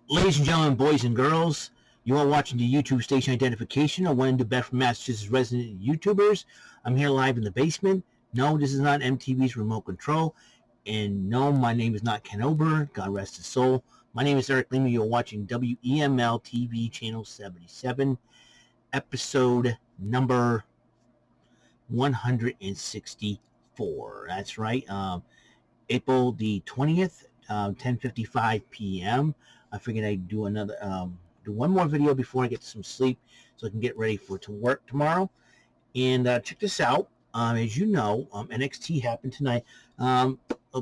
Ladies and gentlemen, boys and girls, you are watching the YouTube station identification of one of the best Massachusetts resident YouTubers. I'm here live in the basement. No, this is not MTV's remote control. And no, my name is not Ken Ober. God rest his soul. My name is Eric Lima. You're watching WEML-TV Channel 77, episode number 164. That's right. April the 20th, 10:55 p.m. I figured I'd do do one more video before I get some sleep so I can get ready to work tomorrow. And check this out. As you know, NXT happened tonight.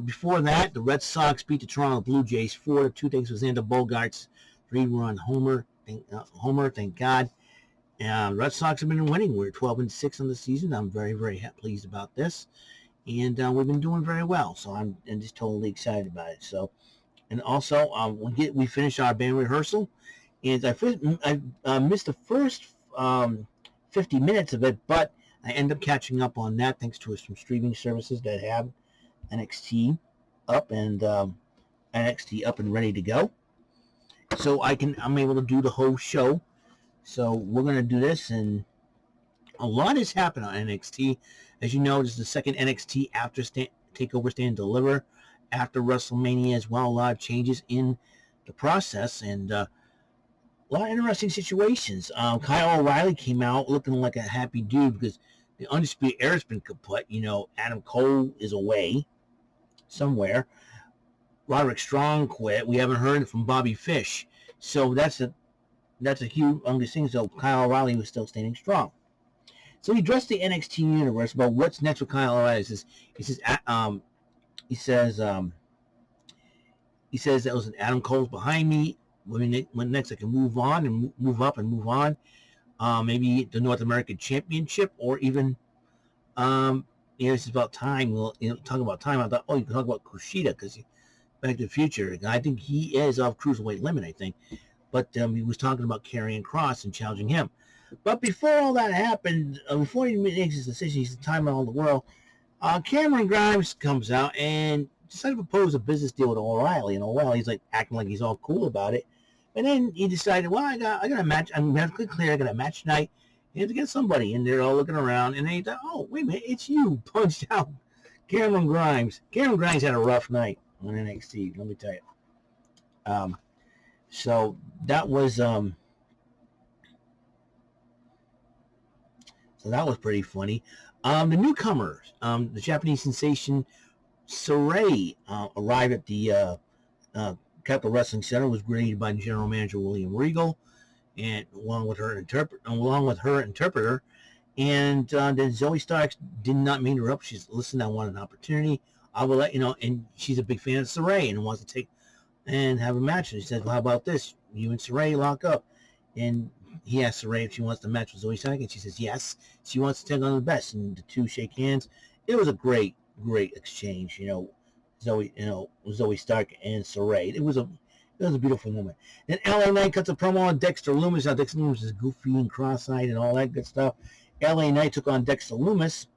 Before that, the Red Sox beat the Toronto Blue Jays 4-2. Thanks to Xander Bogaerts' 3-run homer. Thank God. Red Sox have been winning. We're 12-6 on the season. I'm very, very pleased about this. And we've been doing very well, so I'm just totally excited about it. So, and also we finished our band rehearsal, and I missed the first 50 minutes of it, but I ended up catching up on that thanks to some streaming services that have NXT up and ready to go. So I'm able to do the whole show. So we're gonna do this, and a lot has happened on NXT. As you know, this is the second NXT after Takeover Stand Deliver after WrestleMania as well. A lot of changes in the process and a lot of interesting situations. Kyle O'Reilly came out looking like a happy dude because the Undisputed Era has been kaput. You know, Adam Cole is away somewhere. Roderick Strong quit. We haven't heard from Bobby Fish. So that's a huge thing. So Kyle O'Reilly was still standing strong. So he addressed the NXT universe about what's next with Kyle O'Reilly. He says that was Adam Cole's behind me. When next I can move on and move up and move on. Maybe the North American Championship or even it's about time. We'll talk about time. I thought, you can talk about Kushida because Back to the Future. I think he is off cruiserweight limit. I think, but he was talking about Karrion Kross and challenging him. But before all that happened, before he makes his decision, he's the time of all the world. Cameron Grimes comes out and decided to propose a business deal with O'Reilly, and O'Reilly's like acting like he's all cool about it. And then he decided, well, I got a match. I'm going to clear. I got a match tonight. You have to get somebody, and they're all looking around, and they thought, oh, wait a minute, it's you. Punched out Cameron Grimes. Cameron Grimes had a rough night on NXT. Let me tell you. So that was pretty funny. The newcomers, the Japanese sensation Shirai, arrived at the Capital Wrestling Center, was greeted by General Manager William Regal, and along with her interpreter. And then Zoe Starks did not mean her up. She's, listen, I want an opportunity. I will let you know. And she's a big fan of Shirai and wants to take and have a match. And she said, well, how about this? You and Shirai lock up. And he asked Shirai if she wants to match with Zoe Stark, and she says yes. She wants to take on the best, and the two shake hands. It was a great exchange. Zoe Stark and Shirai. It was a beautiful moment. Then LA Knight cuts a promo on Dexter Lumis. Now Dexter Lumis is goofy and cross-eyed and all that good stuff. LA Knight took on Dexter Lumis,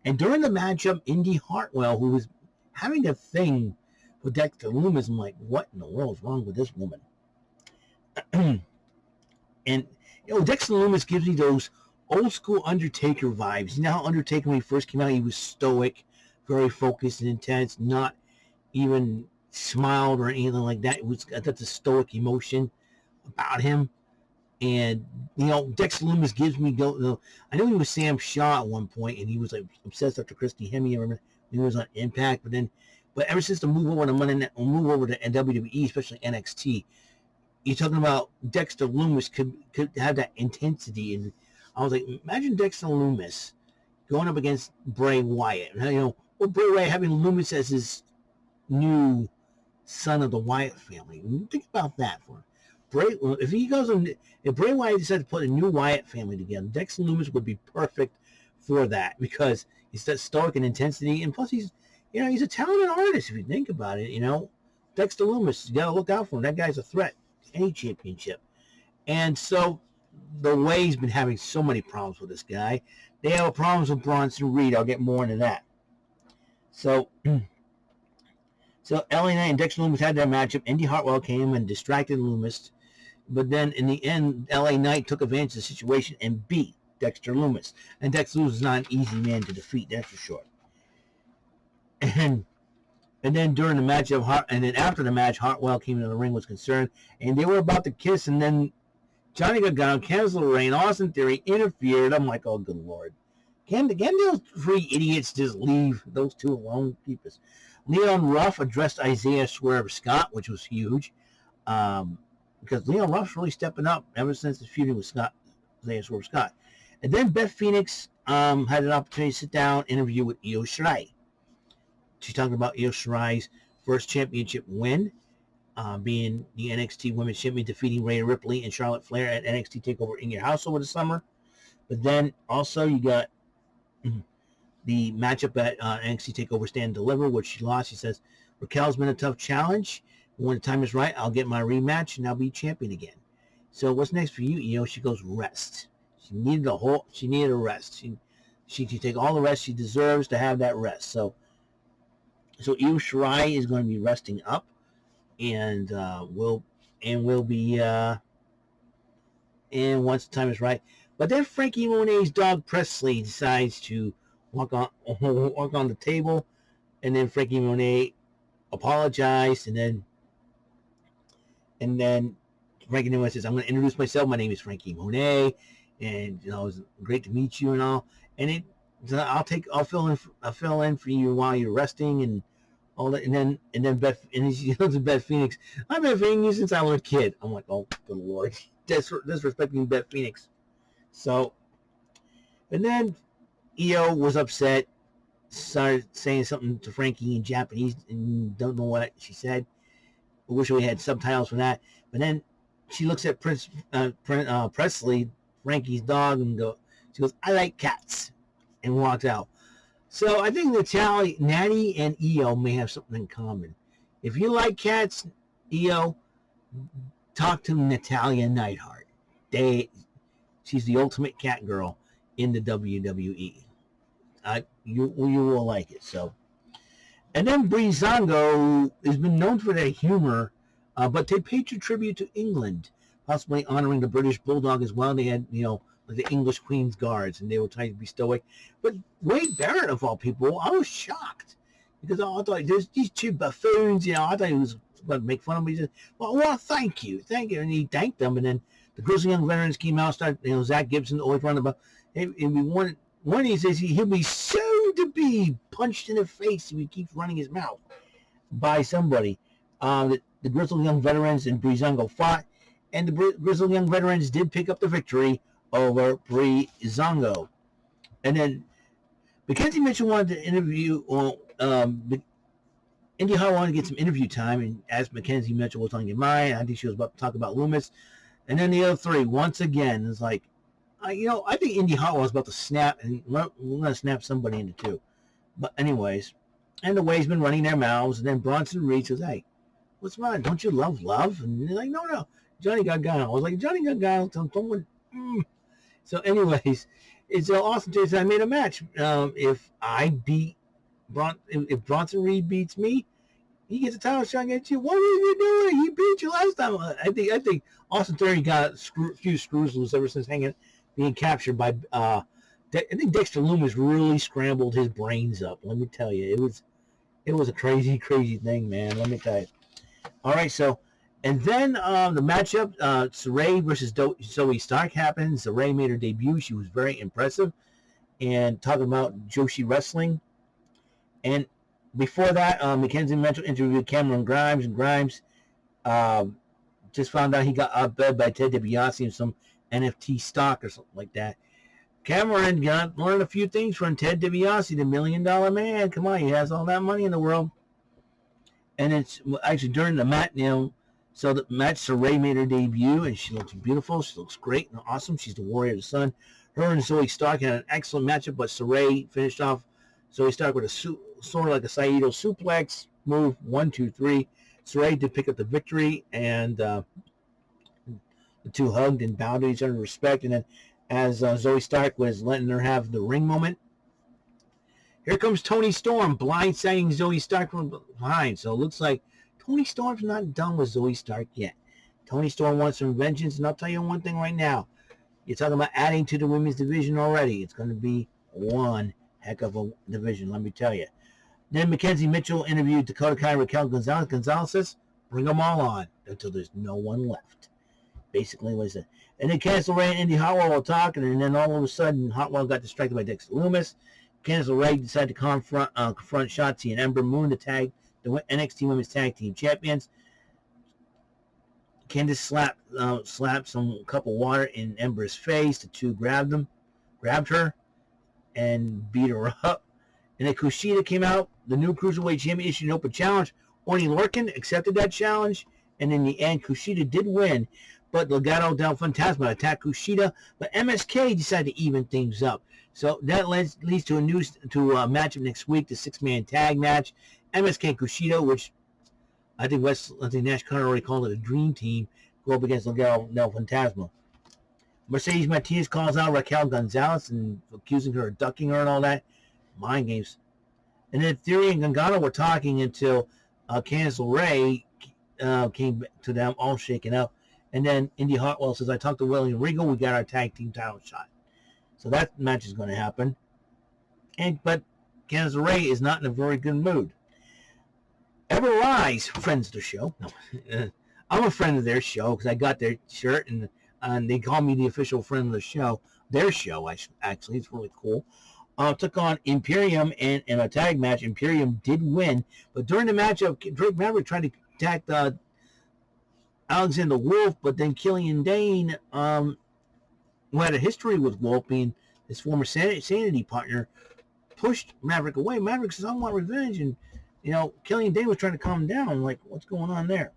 and during the matchup, Indy Hartwell, who was having a thing with Dexter Lumis, I'm like, what in the world is wrong with this woman? And Dexter Lumis gives me those old school Undertaker vibes. You know how Undertaker, when he first came out, he was stoic, very focused and intense, not even smiled or anything like that. That's a stoic emotion about him. And Dexter Lumis gives me I know he was Sam Shaw at one point, and he was like obsessed after Christy Hemme. I remember when he was on Impact, but ever since the move over to WWE, especially NXT. You're talking about Dexter Lumis could have that intensity, and I was like, imagine Dexter Lumis going up against Bray Wyatt. Bray Wyatt having Lumis as his new son of the Wyatt family. Think about that for Bray. If Bray Wyatt decided to put a new Wyatt family together, Dexter Lumis would be perfect for that because he's that stoic and intensity, and plus he's a talented artist if you think about it. Dexter Lumis, you got to look out for him. That guy's a threat. Any championship. And so the Way's been having so many problems with this guy. They have problems with Bronson Reed. I'll get more into that. So So LA Knight and Dexter Lumis had their matchup. Indy Hartwell came and distracted Lumis. But then in the end, LA Knight took advantage of the situation and beat Dexter Lumis. And Dexter Lumis is not an easy man to defeat, that's for sure. And then during the match and then after the match, Hartwell came into the ring, was concerned, and they were about to kiss, and then Johnny Gargano, canceled the reign, Austin Theory interfered. I'm like, oh, good Lord. Can those three idiots just leave those two alone? Keepers. Leon Ruff addressed Isaiah Swerve Scott, which was huge, because Leon Ruff's really stepping up ever since the feuding with Isaiah Swerve Scott. And then Beth Phoenix had an opportunity to sit down, interview with Io Shirai. She's talking about Io Shirai's first championship win, being the NXT Women's Champion, defeating Rhea Ripley and Charlotte Flair at NXT TakeOver in Your House over the summer. But then also you got the matchup at NXT TakeOver Stand and Deliver, which she lost. She says, Raquel's been a tough challenge. When the time is right, I'll get my rematch and I'll be champion again. So what's next for you, Io? She goes, rest. She needed a rest. She can take all the rest. She deserves to have that rest. So Io Shirai is going to be resting up, and will be and once the time is right. But then Frankie Monet's dog Presley decides to walk on the table, and then Frankie Monet apologized, and then Frankie Monet says, "I'm going to introduce myself. My name is Frankie Monet, and it was great to meet you and all. And I'll fill in for you while you're resting and all that." And then Beth, and she goes to Beth Phoenix. I've been feeling you since I was a kid. I'm like, oh, good Lord, disrespecting Beth Phoenix. So, and then Io was upset, started saying something to Frankie in Japanese, and don't know what she said. I wish we had subtitles for that. But then she looks at Presley, Frankie's dog, and she goes, "I like cats," and walks out. So I think Natty and Io may have something in common. If you like cats, Io, talk to Natalya Neidhart. She's the ultimate cat girl in the WWE. You will like it. So, and then Breezango has been known for their humor, but they paid tribute to England, possibly honoring the British Bulldog as well. They had like the English Queen's Guards, and they were trying to be stoic. But Wade Barrett, of all people, I was shocked because I thought there's these two buffoons. I thought he was going to make fun of me. He said, "Well, thank you," and he thanked them. And then the Grizzly Young Veterans came out, started, Zach Gibson always running about. And one he says he'll be so to be punched in the face if he keeps running his mouth by somebody. The Grizzly Young Veterans and Breezango fought, and the Grizzly Young Veterans did pick up the victory over Breezango. And then Mackenzie Mitchell wanted to interview, Indy Hart wanted to get some interview time, and asked Mackenzie Mitchell what's on your mind. I think she was about to talk about Lumis. And then the other three, once again, is like, I think Indy Hart was about to snap, and we're going to snap somebody into two. But anyways, and the way he's been running their mouths, and then Bronson Reed says, "Hey, what's wrong? Don't you love love?" And they're like, no, Johnny Gargano. I was like, Johnny Gargano, someone. So anyways, it's awesome. I made a match. If Bronson Reed beats me, he gets a title shot against you. What are you doing? He beat you last time. I think Austin Theory got a few screws loose ever since being captured by. I think Dexter Lumis really scrambled his brains up. Let me tell you, it was a crazy thing, man. Let me tell you. All right, so. And then the matchup, Saray versus Zoe Stark happened. Saray made her debut. She was very impressive. And talking about Joshi Wrestling. And before that, Mackenzie Mitchell interviewed Cameron Grimes. And Grimes just found out he got outbid by Ted DiBiase in some NFT stock or something like that. Cameron learned a few things from Ted DiBiase, the $1 million man. Come on, he has all that money in the world. And it's actually during the match, so the match, Saray made her debut, and she looks beautiful. She looks great and awesome. She's the Warrior of the Sun. Her and Zoe Stark had an excellent matchup, but Saray finished off Zoe Stark with a sort of like a Saito suplex move, 1, 2, 3. Saray did pick up the victory, and the two hugged and bowed to each other in respect. And then as Zoe Stark was letting her have the ring moment, Here comes Toni Storm, blindsiding Zoe Stark from behind. So it looks like Toni Storm's not done with Zoe Stark yet. Toni Storm wants some vengeance, and I'll tell you one thing right now. You're talking about adding to the women's division already. It's going to be one heck of a division, let me tell you. Then Mackenzie Mitchell interviewed Dakota Kai and Raquel Gonzalez. Gonzalez says, bring them all on until there's no one left. Basically what he said. And then Candice LeRae and Indy Hartwell were talking, and then all of a sudden Hartwell got distracted by Dexter Lumis. Candice LeRae decided to confront Shotzi and Ember Moon to tag the NXT Women's Tag Team Champions. Candice slapped some cup of water in Ember's face. The two grabbed her, and beat her up. And then Kushida came out. The new Cruiserweight Champion issued an open challenge. Orny Lorcan accepted that challenge, and in the end, Kushida did win. But Legado del Fantasma attacked Kushida, but MSK decided to even things up. So that leads to a matchup next week, the 6-man tag match. MSK and Kushida, which I think Nash Carter already called it a dream team, go up against Legado del Fantasma. Mercedes Martinez calls out Raquel Gonzalez and accusing her of ducking her and all that. Mind games. And then Theory and Gargano were talking until Candice LeRae came to them all shaken up. And then Indy Hartwell says, I talked to William Regal. We got our tag team title shot. So that match is going to happen. But Candice LeRae is not in a very good mood. Ever Rise, friends of the show. No, I'm a friend of their show because I got their shirt and they call me the official friend of the show. Their show, actually. It's really cool. Took on Imperium in a tag match. Imperium did win. But during the matchup, Drake Maverick tried to attack Alexander Wolf, but then Killian Dane, who had a history with Wolf being his former Sanity partner, pushed Maverick away. Maverick says, I want revenge. And, Killian Dane was trying to calm him down. I'm like, what's going on there?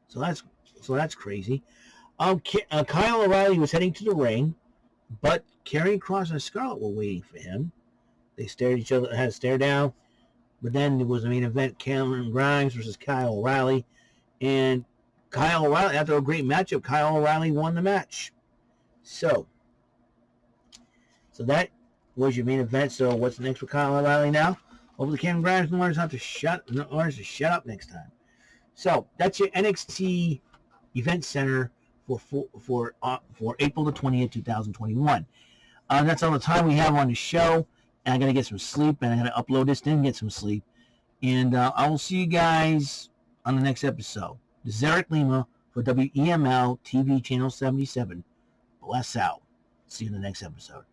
So that's crazy. Kyle O'Reilly was heading to the ring, but Karrion Kross and Scarlett were waiting for him. They stared at each other, had a stare down. But then there was the main event, Cameron Grimes versus Kyle O'Reilly. And Kyle O'Reilly, after a great matchup, Kyle O'Reilly won the match. So that was your main event. So what's next for Kyle O'Reilly now? Hopefully Cameron Grimes learns to shut up next time. So that's your NXT Event Center for April the 20th, 2021. That's all the time we have on the show. And I got to get some sleep, and I got to upload this, then get some sleep. And I will see you guys on the next episode. This is Eric Lima for WEML-TV Channel 77. Bless out. See you in the next episode.